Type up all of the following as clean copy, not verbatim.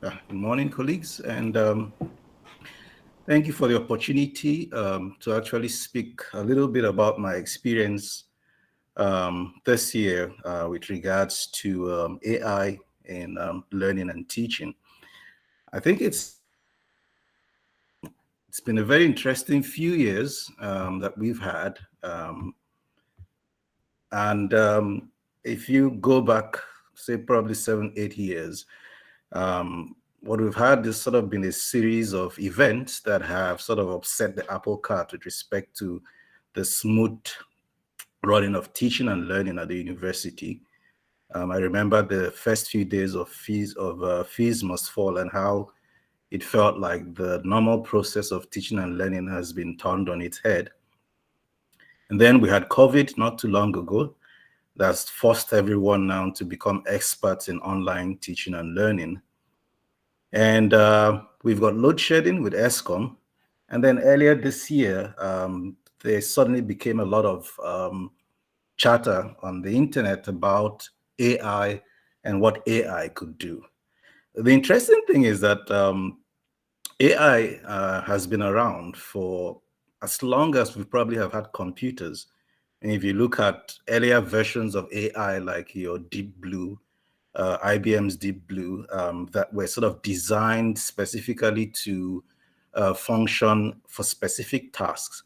Good morning, colleagues, and thank you for the opportunity to actually speak a little bit about my experience this year with regards to AI in learning and teaching. I think it's been a very interesting few years that we've had, and if you go back, say probably 7, 8 years. What we've had is sort of been a series of events that have sort of upset the apple cart with respect to the smooth running of teaching and learning at the university. I remember the first few days of fees must fall and how it felt like the normal process of teaching and learning has been turned on its head. And then we had COVID not too long ago. That's forced everyone now to become experts in online teaching and learning. And we've got load shedding with ESCOM. And then earlier this year, there suddenly became a lot of chatter on the internet about AI and what AI could do. The interesting thing is that AI has been around for as long as we probably have had computers. And if you look at earlier versions of AI, like your Deep Blue, IBM's Deep Blue, that were sort of designed specifically to function for specific tasks.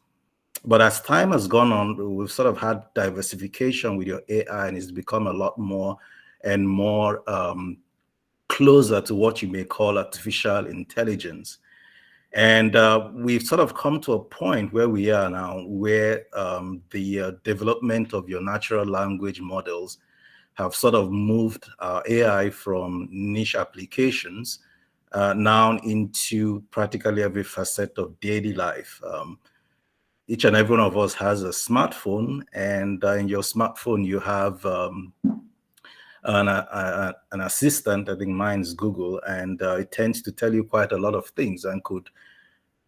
But as time has gone on, we've sort of had diversification with your AI, and it's become a lot more and more closer to what you may call artificial intelligence. And we've sort of come to a point where we are now, where the development of your natural language models have sort of moved AI from niche applications now into practically every facet of daily life. Each and every one of us has a smartphone, and in your smartphone, you have an assistant. I think mine is Google, and it tends to tell you quite a lot of things and could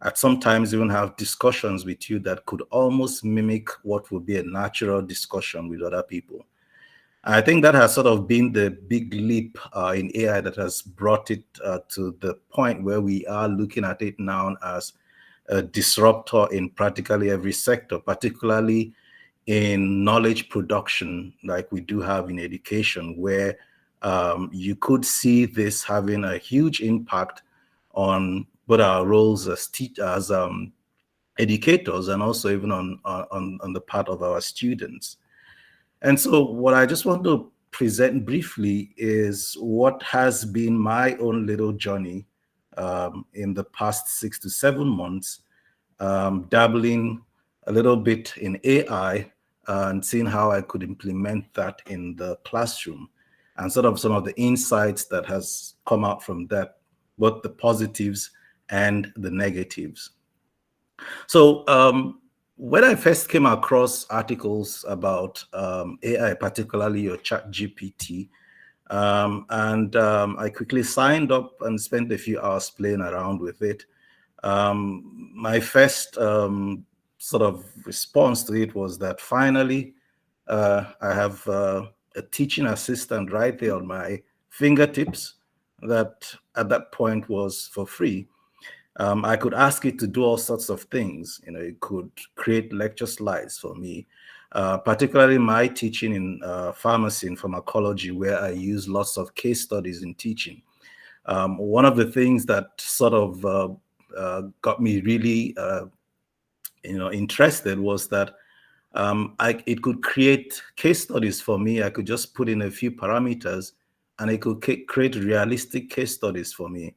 at sometimes even have discussions with you that could almost mimic what would be a natural discussion with other people. I think that has sort of been the big leap in AI that has brought it to the point where we are looking at it now as a disruptor in practically every sector, particularly in knowledge production, like we do have in education, where you could see this having a huge impact on both our roles as educators and also even on the part of our students. And so what I just want to present briefly is what has been my own little journey in the past 6 to 7 months, dabbling a little bit in AI and seeing how I could implement that in the classroom and sort of some of the insights that has come out from that, both the positives and the negatives. So when I first came across articles about AI, particularly your chat GPT, and I quickly signed up and spent a few hours playing around with it. My first sort of response to it was that finally I have a teaching assistant right there on my fingertips that at that point was for free. I could ask it to do all sorts of things. You know, it could create lecture slides for me, particularly my teaching in pharmacy and pharmacology, where I use lots of case studies in teaching. One of the things that sort of got me really, interested was that it could create case studies for me. I could just put in a few parameters, and it could create realistic case studies for me.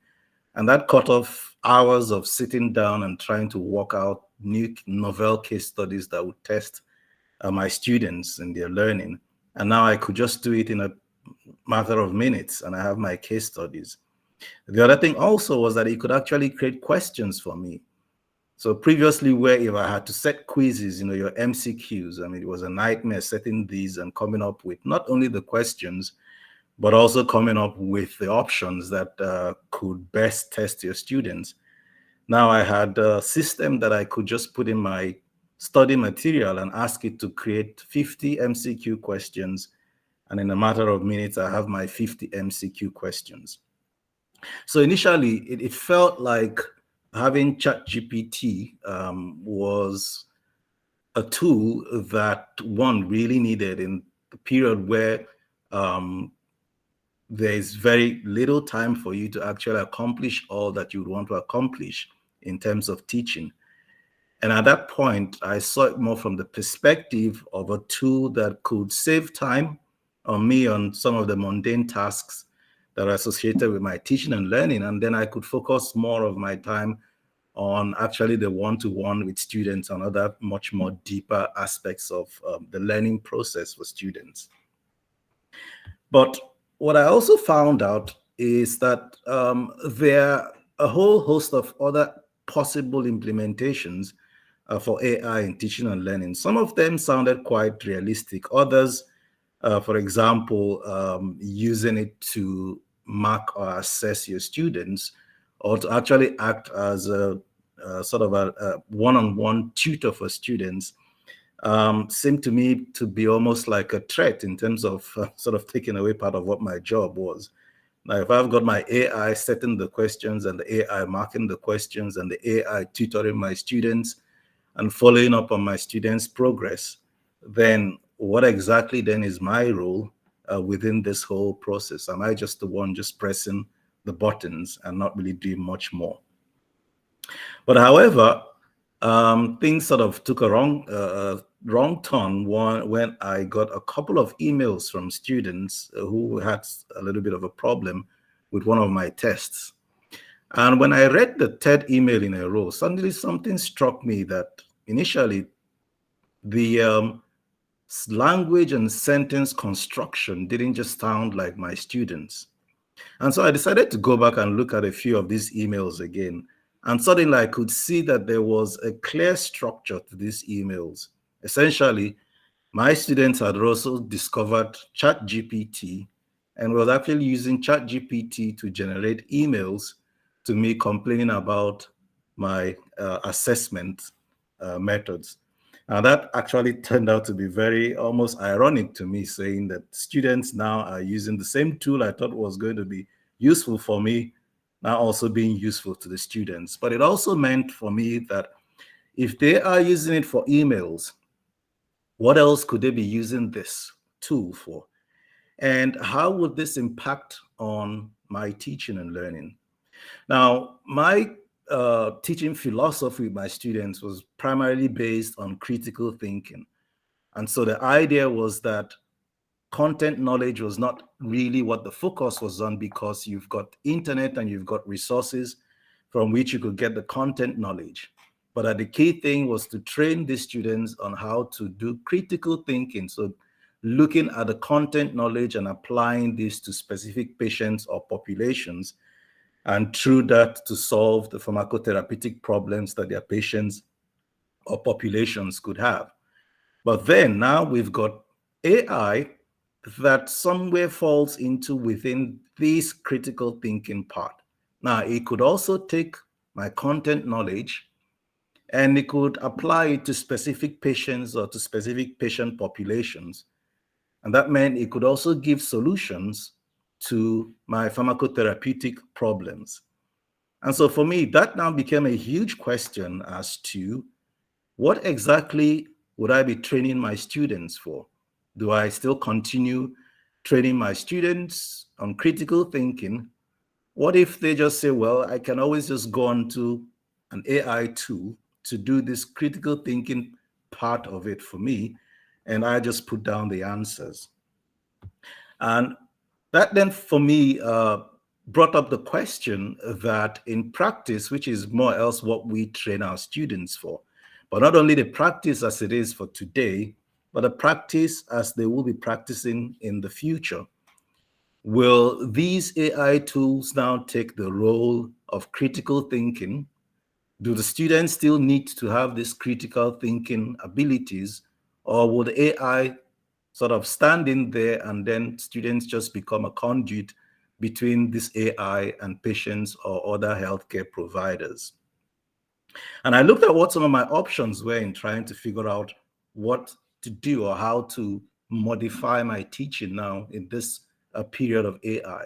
And that cut off hours of sitting down and trying to work out new novel case studies that would test my students in their learning. And now I could just do it in a matter of minutes, and I have my case studies. The other thing also was that it could actually create questions for me. So previously, where if I had to set quizzes, your MCQs, I mean, it was a nightmare setting these and coming up with not only the questions, but also coming up with the options that could best test your students. Now I had a system that I could just put in my study material and ask it to create 50 MCQ questions. And in a matter of minutes, I have my 50 MCQ questions. So initially, it felt like having ChatGPT was a tool that one really needed in the period where um, there's very little time for you to actually accomplish all that you would want to accomplish in terms of teaching. And at that point, I saw it more from the perspective of a tool that could save time on me on some of the mundane tasks that are associated with my teaching and learning. And then I could focus more of my time on actually the one-to-one with students and other much more deeper aspects of the learning process for students. But what I also found out is that there are a whole host of other possible implementations for AI in teaching and learning. Some of them sounded quite realistic. Others, for example, using it to mark or assess your students, or to actually act as a sort of a one-on-one tutor for students, seemed to me to be almost like a threat in terms of sort of taking away part of what my job was. Now, if I've got my AI setting the questions and the AI marking the questions and the AI tutoring my students and following up on my students' progress, then what exactly then is my role within this whole process? Am I just the one just pressing the buttons and not really doing much more? But however, things sort of took a wrong turn when I got a couple of emails from students who had a little bit of a problem with one of my tests. And when I read the third email in a row, suddenly something struck me that initially the language and sentence construction didn't just sound like my students. And so I decided to go back and look at a few of these emails again. And suddenly I could see that there was a clear structure to these emails. Essentially, my students had also discovered ChatGPT and was actually using ChatGPT to generate emails to me complaining about my assessment methods. And that actually turned out to be very almost ironic to me, saying that students now are using the same tool I thought was going to be useful for me, now also being useful to the students. But it also meant for me that if they are using it for emails, what else could they be using this tool for? And how would this impact on my teaching and learning? Now, my teaching philosophy with my students was primarily based on critical thinking. And so the idea was that content knowledge was not really what the focus was on, because you've got internet and you've got resources from which you could get the content knowledge. But the key thing was to train the students on how to do critical thinking. So looking at the content knowledge and applying this to specific patients or populations, and through that to solve the pharmacotherapeutic problems that their patients or populations could have. But then now we've got AI that somewhere falls into within this critical thinking part. Now, it could also take my content knowledge and it could apply it to specific patients or to specific patient populations. And that meant it could also give solutions to my pharmacotherapeutic problems. And so for me, that now became a huge question as to what exactly would I be training my students for? Do I still continue training my students on critical thinking? What if they just say, well, I can always just go on to an AI tool to do this critical thinking part of it for me, and I just put down the answers? And that then for me brought up the question that in practice, which is more or else what we train our students for, but not only the practice as it is for today, but the practice as they will be practicing in the future. Will these AI tools now take the role of critical thinking? Do the students still need to have these critical thinking abilities, or will the AI sort of stand in there and then students just become a conduit between this AI and patients or other healthcare providers? And I looked at what some of my options were in trying to figure out what to do or how to modify my teaching now in this period of AI.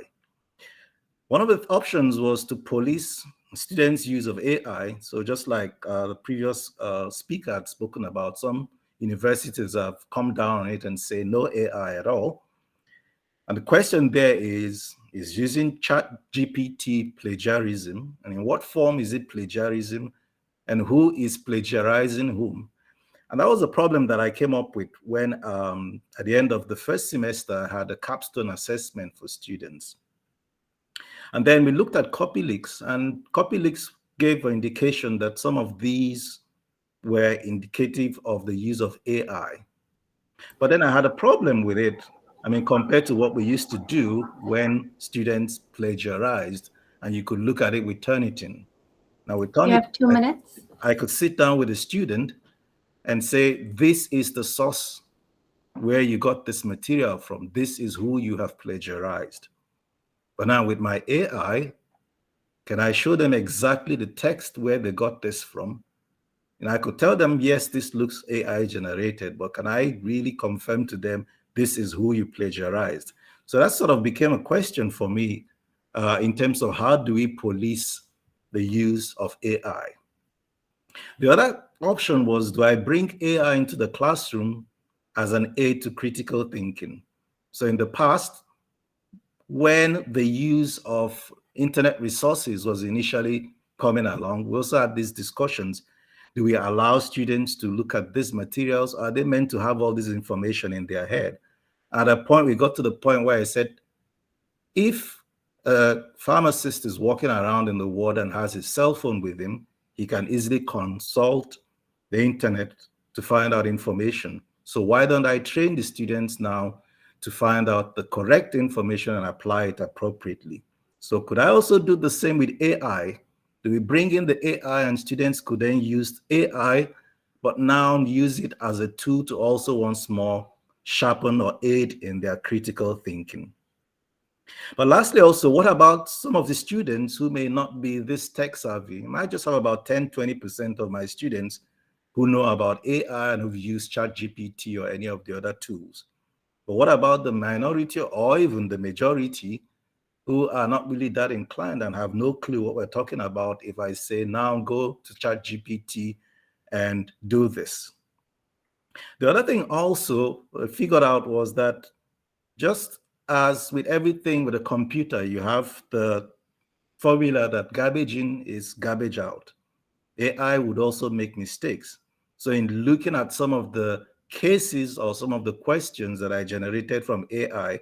One of the options was to police students' use of AI. So just like the previous speaker had spoken about, some universities have come down on it and say no AI at all. And the question there is using chat GPT plagiarism? And in what form is it plagiarism? And who is plagiarizing whom? And that was a problem that I came up with when at the end of the first semester, I had a capstone assessment for students. And then we looked at copy leaks, and copy leaks gave an indication that some of these were indicative of the use of AI. But then I had a problem with it. I mean, compared to what we used to do when students plagiarized, and you could look at it with Turnitin. Now, with You Turnitin, have 2 minutes. I could sit down with a student and say, this is the source where you got this material from. This is who you have plagiarized. But now with my AI, can I show them exactly the text where they got this from? And I could tell them, yes, this looks AI generated, but can I really confirm to them this is who you plagiarized? So that sort of became a question for me in terms of how do we police the use of AI? The other option was, do I bring AI into the classroom as an aid to critical thinking? So in the past, when the use of internet resources was initially coming along, we also had these discussions. Do we allow students to look at these materials? Are they meant to have all this information in their head? At a point, we got to the point where I said, if a pharmacist is walking around in the ward and has his cell phone with him, he can easily consult the internet to find out information. So why don't I train the students now to find out the correct information and apply it appropriately? So could I also do the same with AI? Do we bring in the AI and students could then use AI, but now use it as a tool to also once more sharpen or aid in their critical thinking? But lastly, also, what about some of the students who may not be this tech savvy? I might just have about 10, 20% of my students who know about AI and who've used ChatGPT or any of the other tools. But what about the minority or even the majority who are not really that inclined and have no clue what we're talking about if I say, now go to ChatGPT and do this? The other thing also I figured out was that just as with everything with a computer, you have the formula that garbage in is garbage out. AI would also make mistakes. So in looking at some of the cases or some of the questions that I generated from AI,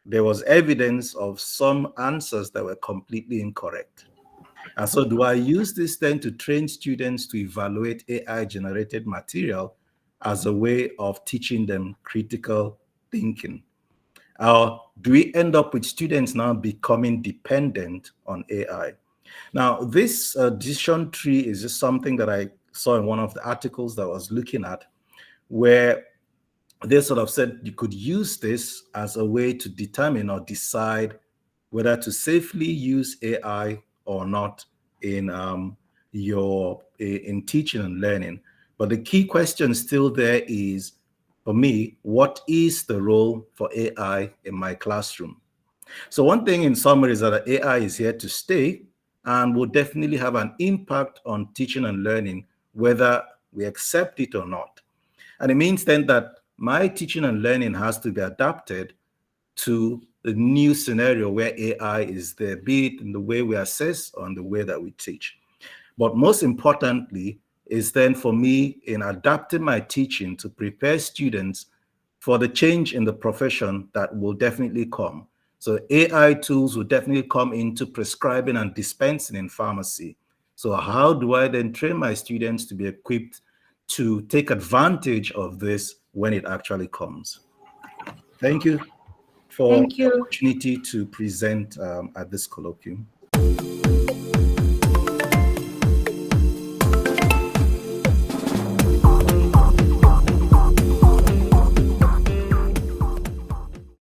there was evidence of some answers that were completely incorrect. And so do I use this then to train students to evaluate AI generated material as a way of teaching them critical thinking? Or do we end up with students now becoming dependent on AI? Now, this decision tree is just something that I saw in one of the articles that I was looking at, where they sort of said you could use this as a way to determine or decide whether to safely use AI or not in in teaching and learning. But the key question still there is, for me, what is the role for AI in my classroom? So one thing in summary is that AI is here to stay and will definitely have an impact on teaching and learning, whether we accept it or not. And it means then that my teaching and learning has to be adapted to the new scenario where AI is there, be it in the way we assess or in the way that we teach. But most importantly is then for me in adapting my teaching to prepare students for the change in the profession that will definitely come. So AI tools will definitely come into prescribing and dispensing in pharmacy. So how do I then train my students to be equipped to take advantage of this when it actually comes? Thank you for Thank the you. opportunity to present at this colloquium.